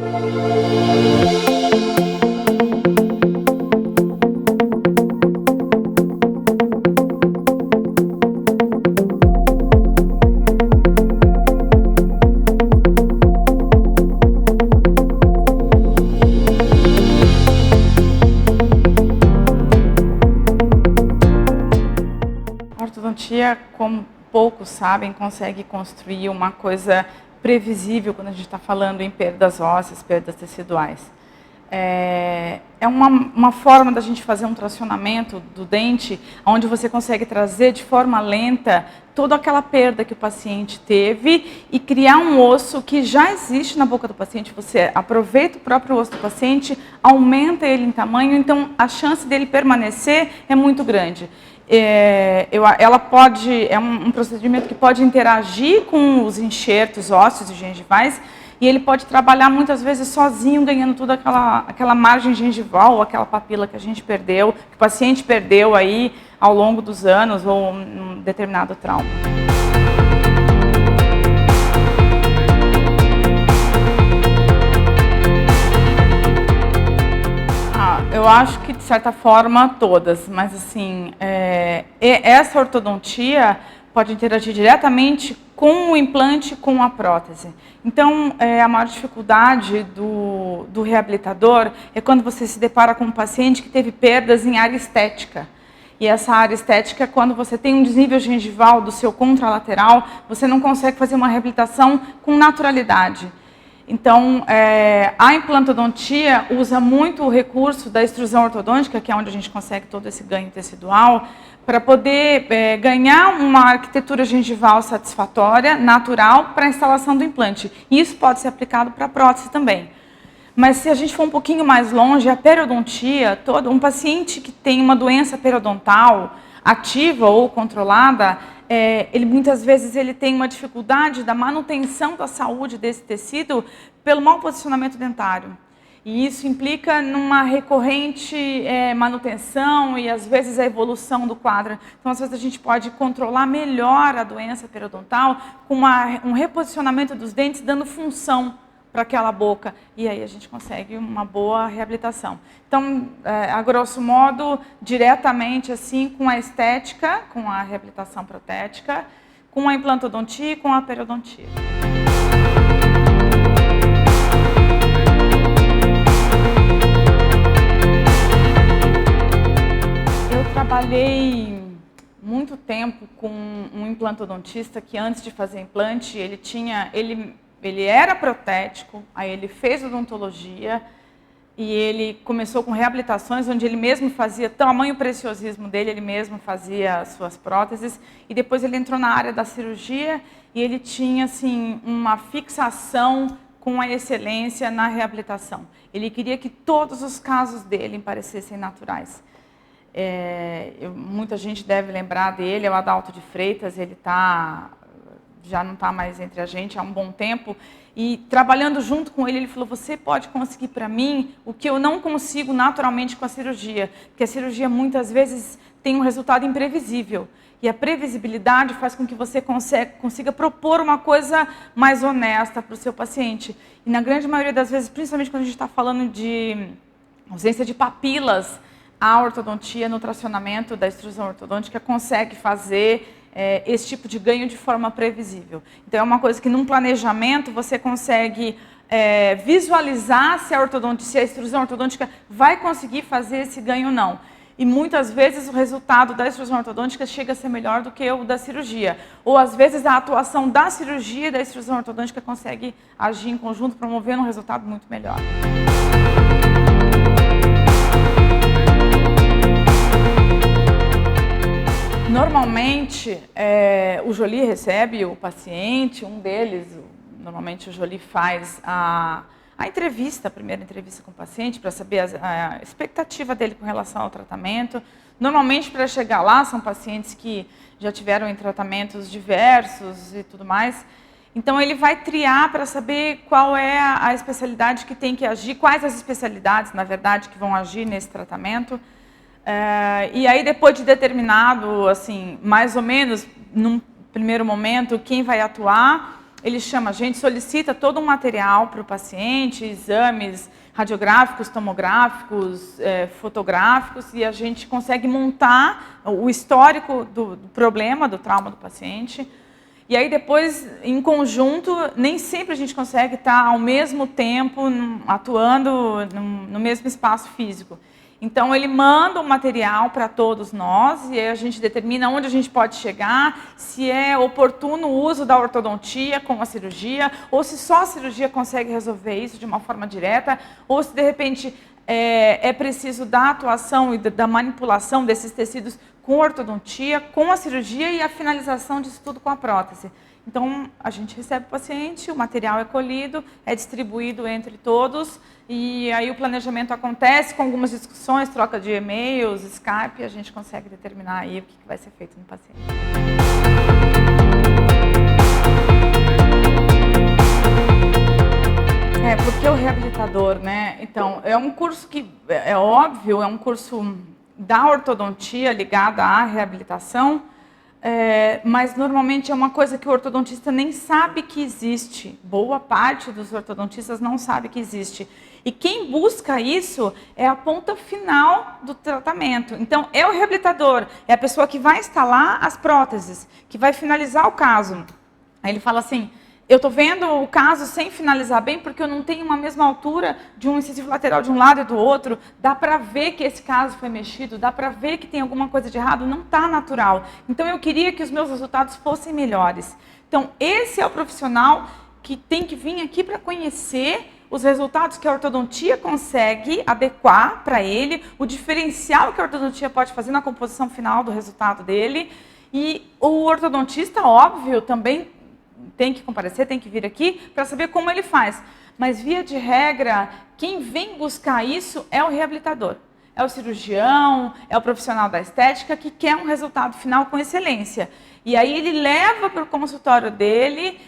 A ortodontia, como poucos sabem, consegue construir uma coisa previsível quando a gente está falando em perdas ósseas, perdas teciduais. É uma forma da gente fazer um tracionamento do dente, onde você consegue trazer de forma lenta toda aquela perda que o paciente teve e criar um osso que já existe na boca do paciente. Você aproveita o próprio osso do paciente, aumenta ele em tamanho, então a chance dele permanecer é muito grande. Ela pode, é um procedimento que pode interagir com os enxertos ósseos e gengivais, e ele pode trabalhar muitas vezes sozinho, ganhando toda aquela margem gengival, ou aquela papila que a gente perdeu, que o paciente perdeu aí ao longo dos anos, ou num determinado trauma. Eu acho que, de certa forma, todas, mas assim, essa ortodontia pode interagir diretamente com o implante, com a prótese. Então, a maior dificuldade do reabilitador é quando você se depara com um paciente que teve perdas em área estética. E essa área estética, quando você tem um desnível gengival do seu contralateral, você não consegue fazer uma reabilitação com naturalidade. Então, a implantodontia usa muito o recurso da extrusão ortodôntica, que é onde a gente consegue todo esse ganho tecidual, para poder ganhar uma arquitetura gengival satisfatória, natural, para a instalação do implante. E isso pode ser aplicado para a prótese também. Mas se a gente for um pouquinho mais longe, a periodontia, um paciente que tem uma doença periodontal ativa ou controlada, muitas vezes ele tem uma dificuldade da manutenção da saúde desse tecido pelo mau posicionamento dentário. E isso implica numa recorrente manutenção e, às vezes, a evolução do quadro. Então, às vezes, a gente pode controlar melhor a doença periodontal com um reposicionamento dos dentes, dando função para aquela boca. E aí a gente consegue uma boa reabilitação. Então, a grosso modo, diretamente assim, com a estética, com a reabilitação protética, com a implantodontia e com a periodontia. Eu trabalhei muito tempo com um implantodontista que, antes de fazer implante, ele era protético, aí ele fez odontologia e ele começou com reabilitações, onde ele mesmo fazia, tamanho preciosismo dele, ele mesmo fazia as suas próteses, e depois ele entrou na área da cirurgia e ele tinha assim, uma fixação com a excelência na reabilitação. Ele queria que todos os casos dele parecessem naturais. Muita gente deve lembrar dele, é o Adalto de Freitas, ele já não está mais entre a gente há um bom tempo, e trabalhando junto com ele, ele falou, você pode conseguir para mim o que eu não consigo naturalmente com a cirurgia, porque a cirurgia muitas vezes tem um resultado imprevisível, e a previsibilidade faz com que você consiga propor uma coisa mais honesta para o seu paciente. E na grande maioria das vezes, principalmente quando a gente está falando de ausência de papilas, a ortodontia no tracionamento da extrusão ortodôntica consegue fazer esse tipo de ganho de forma previsível. Então, é uma coisa que, num planejamento, você consegue visualizar se a extrusão ortodôntica vai conseguir fazer esse ganho ou não. E, muitas vezes, o resultado da extrusão ortodôntica chega a ser melhor do que o da cirurgia. Ou, às vezes, a atuação da cirurgia e da extrusão ortodôntica consegue agir em conjunto, promovendo um resultado muito melhor. Normalmente, o Jolie recebe o paciente, um deles, normalmente o Jolie faz a entrevista, a primeira entrevista com o paciente, para saber a expectativa dele com relação ao tratamento. Normalmente, para chegar lá, são pacientes que já tiveram em tratamentos diversos e tudo mais. Então, ele vai triar para saber qual é a especialidade que tem que agir, quais as especialidades, na verdade, que vão agir nesse tratamento. E aí, depois de determinado, assim, mais ou menos, num primeiro momento, quem vai atuar, ele chama, a gente solicita todo um material para o paciente, exames radiográficos, tomográficos, fotográficos, e a gente consegue montar o histórico do problema, do trauma do paciente. E aí depois, em conjunto, nem sempre a gente consegue estar ao mesmo tempo atuando no mesmo espaço físico. Então, ele manda o material para todos nós e aí a gente determina onde a gente pode chegar, se é oportuno o uso da ortodontia com a cirurgia, ou se só a cirurgia consegue resolver isso de uma forma direta, ou se, de repente, é preciso da atuação e da manipulação desses tecidos com ortodontia, com a cirurgia e a finalização disso tudo com a prótese. Então, a gente recebe o paciente, o material é colhido, é distribuído entre todos, e aí o planejamento acontece com algumas discussões, troca de e-mails, Skype, e a gente consegue determinar aí o que vai ser feito no paciente. Porque o reabilitador, né? Então, é um curso que, é óbvio, é um curso da ortodontia ligada à reabilitação, mas normalmente é uma coisa que o ortodontista nem sabe que existe. Boa parte dos ortodontistas não sabe que existe. E quem busca isso é a ponta final do tratamento. Então, é o reabilitador, é a pessoa que vai instalar as próteses, que vai finalizar o caso. Aí ele fala assim, eu estou vendo o caso sem finalizar bem porque eu não tenho uma mesma altura de um incisivo lateral de um lado e do outro. Dá para ver que esse caso foi mexido, dá para ver que tem alguma coisa de errado, não está natural. Então eu queria que os meus resultados fossem melhores. Então esse é o profissional que tem que vir aqui para conhecer os resultados que a ortodontia consegue adequar para ele, o diferencial que a ortodontia pode fazer na composição final do resultado dele. E o ortodontista, óbvio, também tem que comparecer, tem que vir aqui para saber como ele faz. Mas, via de regra, quem vem buscar isso é o reabilitador. É o cirurgião, é o profissional da estética que quer um resultado final com excelência. E aí ele leva para o consultório dele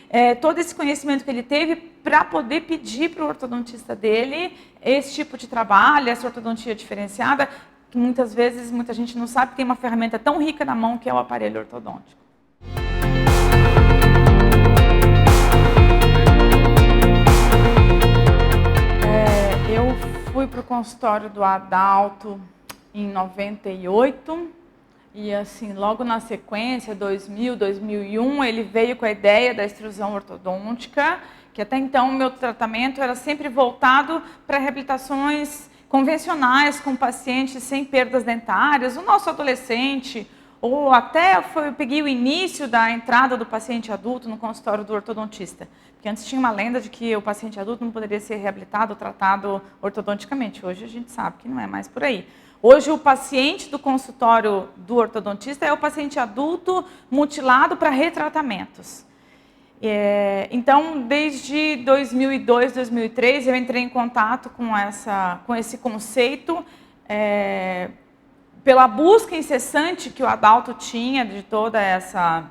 todo esse conhecimento que ele teve para poder pedir para o ortodontista dele esse tipo de trabalho, essa ortodontia diferenciada, que muitas vezes muita gente não sabe que tem uma ferramenta tão rica na mão que é o aparelho ortodôntico. Eu fui para o consultório do Adalto em 98 e assim, logo na sequência, 2000, 2001, ele veio com a ideia da extrusão ortodôntica, que até então o meu tratamento era sempre voltado para reabilitações convencionais com pacientes sem perdas dentárias, o nosso adolescente, ou até eu peguei o início da entrada do paciente adulto no consultório do ortodontista. Porque antes tinha uma lenda de que o paciente adulto não poderia ser reabilitado ou tratado ortodonticamente. Hoje a gente sabe que não é mais por aí. Hoje o paciente do consultório do ortodontista é o paciente adulto mutilado para retratamentos. Então, desde 2002, 2003, eu entrei em contato com esse conceito, pela busca incessante que o Adalto tinha de toda essa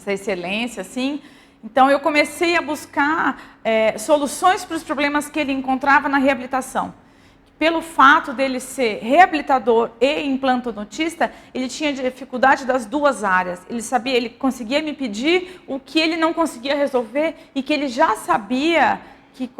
excelência, assim. Então, eu comecei a buscar soluções para os problemas que ele encontrava na reabilitação. Pelo fato dele ser reabilitador e implantodontista, ele tinha dificuldade das duas áreas. Ele conseguia me pedir o que ele não conseguia resolver e que ele já sabia que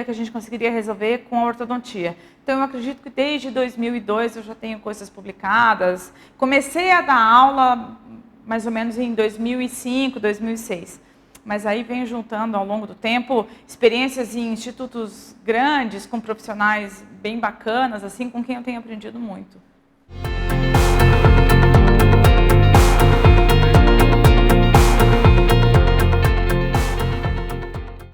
a gente conseguiria resolver com a ortodontia. Então, eu acredito que desde 2002 eu já tenho coisas publicadas. Comecei a dar aula mais ou menos em 2005, 2006. Mas aí venho juntando ao longo do tempo experiências em institutos grandes, com profissionais bem bacanas, assim, com quem eu tenho aprendido muito.